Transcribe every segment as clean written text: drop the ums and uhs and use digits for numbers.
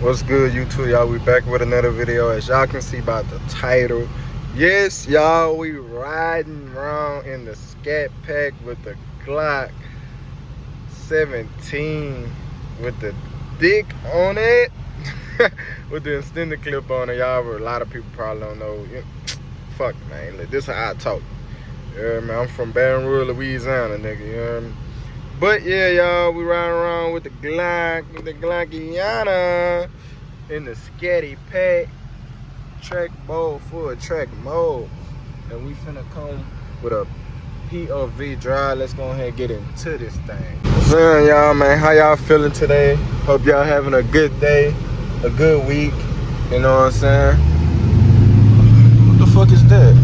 What's good, YouTube? Y'all, we back with another video. As y'all can see by the title, yes, y'all, we riding around in the Scatpack with the Glock 17 with the dick on it, with the extended clip on it. Y'all, a lot of people probably don't know. Fuck, man, this is how I talk. Yeah, man, I'm from Baton Rouge, Louisiana, nigga. You know what I mean? But yeah, y'all, we riding around with the Glock, Glockiana in the Scatpack track mode, full track mode. And we finna come with a POV drive. Let's go ahead and get into this thing. So y'all, man, how y'all feeling today? Hope y'all having a good day, a good week. You know what I'm saying? What the fuck is that?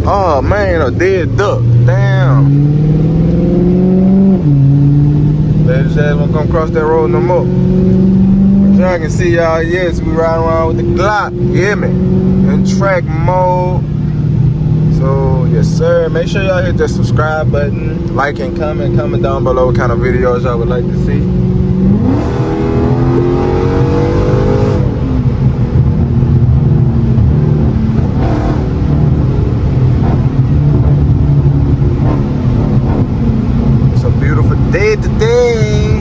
Oh man, a dead duck. Damn. Ladies and won't come across that road no more. As y'all can see, y'all, yes, we riding around with the Glock, you hear me? In track mode. So, yes sir, make sure y'all hit that subscribe button, like and comment down below what kind of videos y'all would like to see. Day today,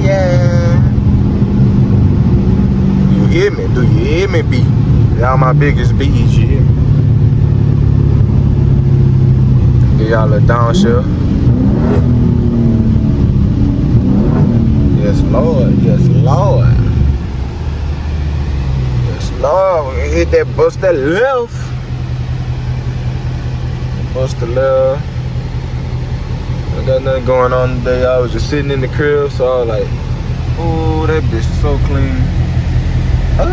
yeah. You hear me? Do you hear me, B? Y'all my biggest B's, you hear me? Give y'all a downshift. Yes, Lord. Yes, Lord. Yes, Lord. We hit that bust that left. Bust the left. I got nothing going on today. I was just sitting in the crib, so I was like, oh, that bitch is so clean. Oh.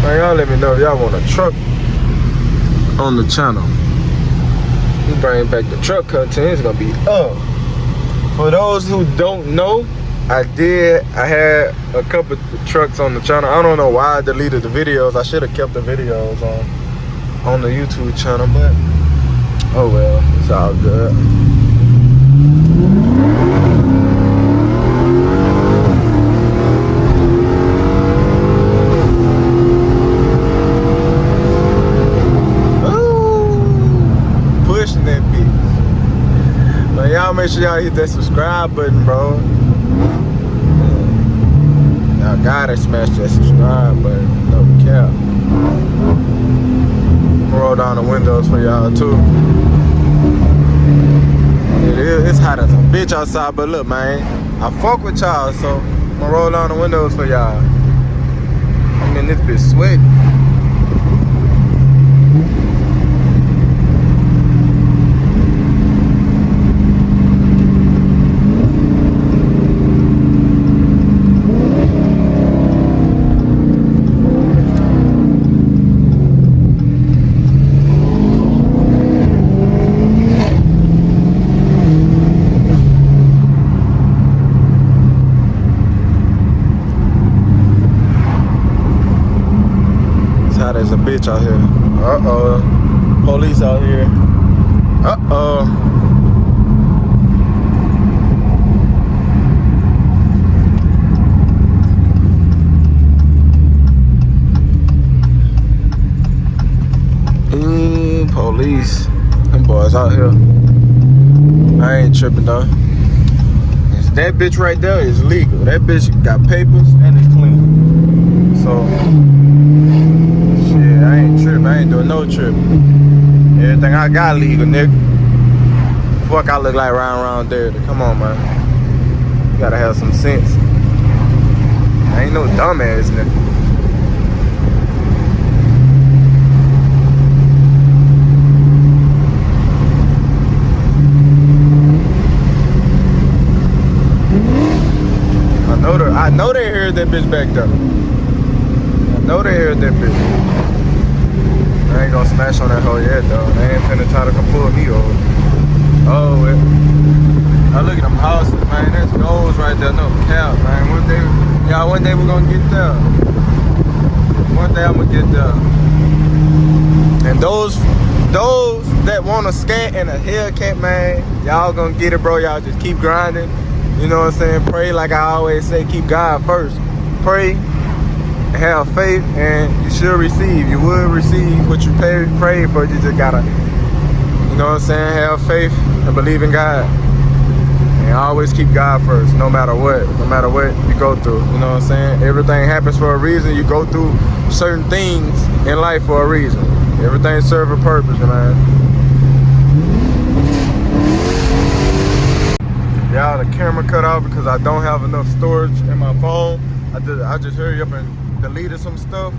Man, y'all let me know if y'all want a truck on the channel. We bring back the truck content. It's gonna be up. For those who don't know, I had a couple of trucks on the channel. I don't know why I deleted the videos. I should have kept the videos on the YouTube channel, but oh well, it's all good. Ooh, pushing that bitch. But y'all make sure y'all hit that subscribe button, bro. Y'all gotta smash that subscribe button, no cap. Roll down the windows for y'all too. It's hot as a bitch outside, but look, man, I fuck with y'all, so I'm gonna roll down the windows for y'all. I mean, this bitch sweating. There's a bitch out here. Uh-oh. Police out here. Uh-oh. Police. Them boys out here. I ain't tripping though. That bitch right there is legal. That bitch got papers and it's clean. So I ain't tripping, I ain't doing no tripping. Everything I got legal, nigga. Fuck I look like around there. Come on, man. You gotta have some sense. I ain't no dumbass nigga. I know they heard that bitch back there. I know they heard that bitch. I ain't gonna smash on that hoe yet though. They ain't finna try to come pull me over. Oh, now look at them houses, man. There's goals right there, no cap, man. One day we're gonna get there. One day I'm gonna get there. And those that want a scat and a Hellcat, man, y'all gonna get it, bro. Y'all just keep grinding. You know what I'm saying? Pray, like I always say, keep God first. Pray, have faith, and you should receive. You will receive what you prayed for. You just gotta, you know what I'm saying, have faith and believe in God. And always keep God first, no matter what you go through. You know what I'm saying? Everything happens for a reason. You go through certain things in life for a reason. Everything serves a purpose, man. Y'all, the camera cut off because I don't have enough storage in my phone. I just hurry up and deleted some stuff.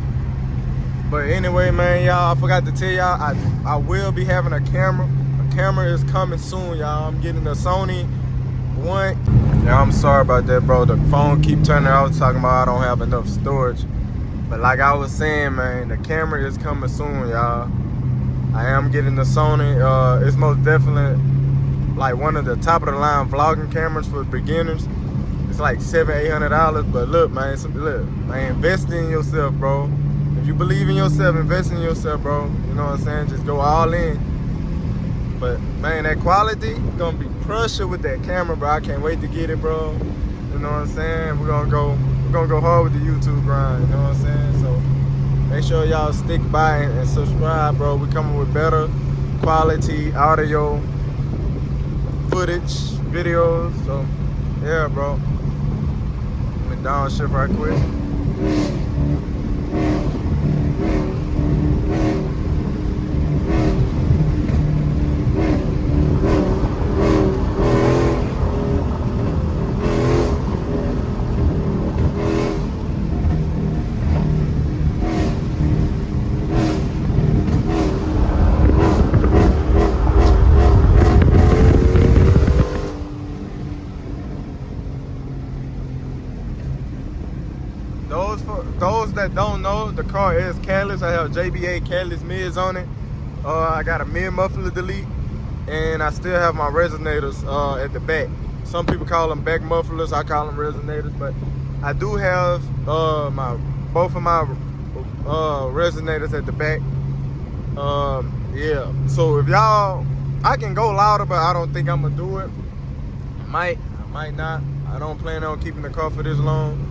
But anyway, man, y'all, I forgot to tell y'all, I will be having a camera. A camera is coming soon, y'all. I'm getting a Sony one. Yeah, I'm sorry about that, bro. The phone keep turning out talking about I don't have enough storage. But like I was saying, man, the camera is coming soon, y'all. I am getting the Sony. It's most definitely like one of the top of the line vlogging cameras for beginners. It's like $700-800. But look, man, invest in yourself, bro. If you believe in yourself, invest in yourself, bro. You know what I'm saying? Just go all in. But man, that quality gonna be pressure with that camera, bro. I can't wait to get it, bro. You know what I'm saying? We're gonna go hard with the YouTube grind. You know what I'm saying? So make sure y'all stick by and subscribe, bro. We coming with better quality audio, footage, videos. So yeah, bro. Let me downshift right quick. Those that don't know, the car is catalyst. I have JBA catalyst mids on it. I got a mid muffler delete, and I still have my resonators at the back. Some people call them back mufflers. I call them resonators, but I do have both of my resonators at the back. Yeah. So if y'all, I can go louder, but I don't think I'm gonna do it. I might not. I don't plan on keeping the car for this long.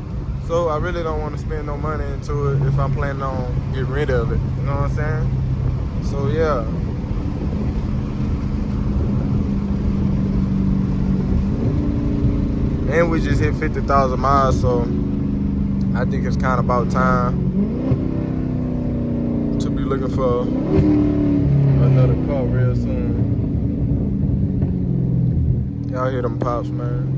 So I really don't want to spend no money into it if I'm planning on getting rid of it. You know what I'm saying? So yeah. And we just hit 50,000 miles, so I think it's kind of about time to be looking for another car real soon. Y'all hear them pops, man.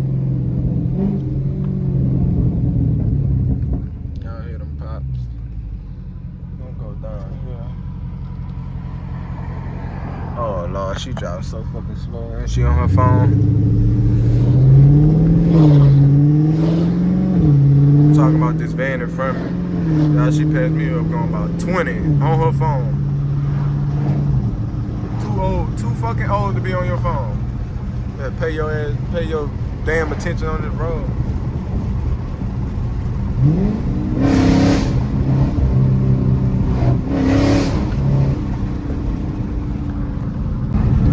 Oh Lord, she drives so fucking slow, and she on her phone. I'm talking about this van in front of me. Y'all, she passed me up going about 20 on her phone. Too fucking old to be on your phone. You better pay your damn attention on this road.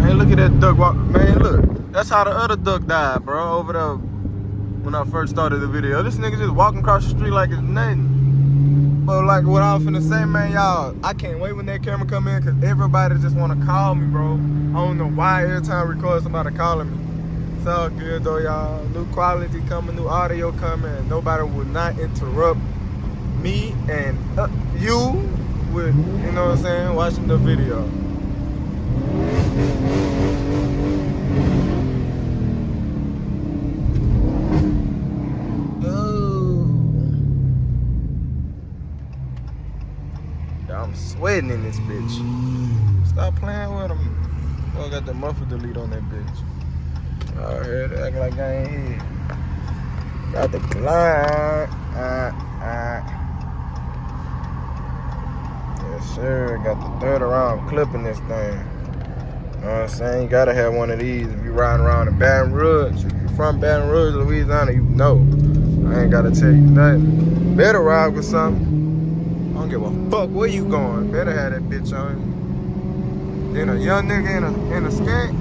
Look at that duck walk, man. Look, that's how the other duck died, bro. Over there when I first started the video. This nigga just walking across the street like it's nothing. But like what I was finna say, man, y'all, I can't wait when that camera come in, cause everybody just wanna call me, bro. I don't know why every time I record somebody calling me. It's all good though, y'all. New quality coming, new audio coming, and nobody will not interrupt me and you with, you know what I'm saying, watching the video. I'm sweating in this bitch. Stop playing with them. Boy, I got the muffler delete on that bitch. I heard it act like I ain't here. Got the Glock. Yes, sir. Got the 30 round clip in this thing. You know what I'm saying? You gotta have one of these if you riding around in Baton Rouge. If you're from Baton Rouge, Louisiana, you know. I ain't gotta tell you nothing. Better ride with something. I don't give a fuck where you going. Better have that bitch on you. Then a young nigga in a skank.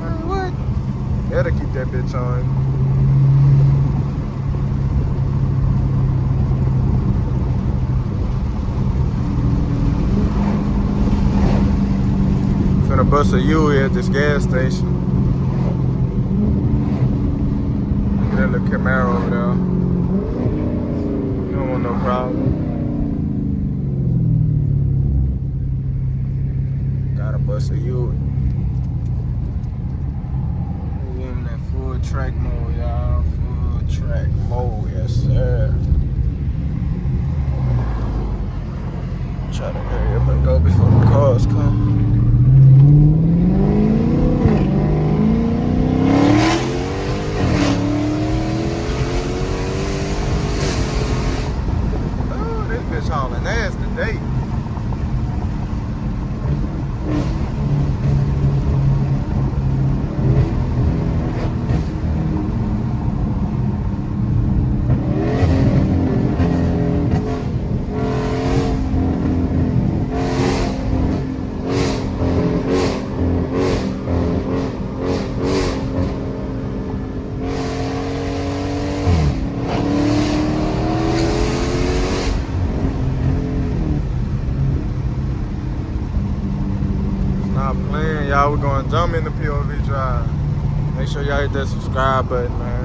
Man, what? Better keep that bitch on you. bust a U at this gas station. Look at that little Camaro over there. You don't want no problem. Gotta bust a U. We in that full track mode, y'all. Full track mode, yes sir. Try to hurry up and go before the cars come. Oh, this bitch hauling ass today. Stop playing, y'all. We're gonna jump in the POV drive. Make sure y'all hit that subscribe button, man.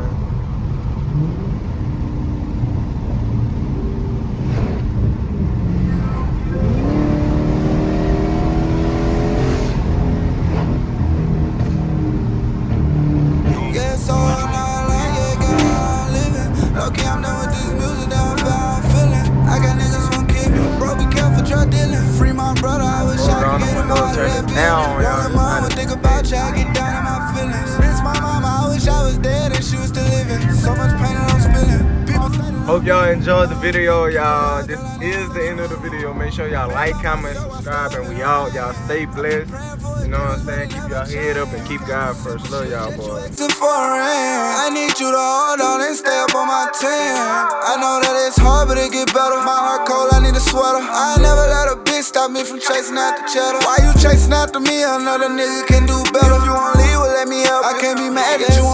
Yeah, so I'm not like it, girl, I'm living. Okay, I'm done with this music, now I'm feeling. I got niggas won't keep me, bro, be careful, drug dealing. Free my brother, I wish I could get him out of that building. Rolling mom would think about you, I get down in my feelings. It's my mama, I wish I was dead and she was still living. So much pain that I'm spilling. People say that Hope y'all enjoyed the video, y'all. This is the end of the video. Make sure y'all like, comment, subscribe, and we out. Y'all stay blessed. You know what I'm saying? Keep y'all head up and keep God first. Love y'all, boys. I need you to hold on and stay up on my 10. I know that it's hard, but it get better. My heart cold, I need a sweater. I never let a bitch stop me from chasing after cheddar. Why you chasing after me? Another nigga can do better. If you won't leave, well, let me help. I can't be mad at you.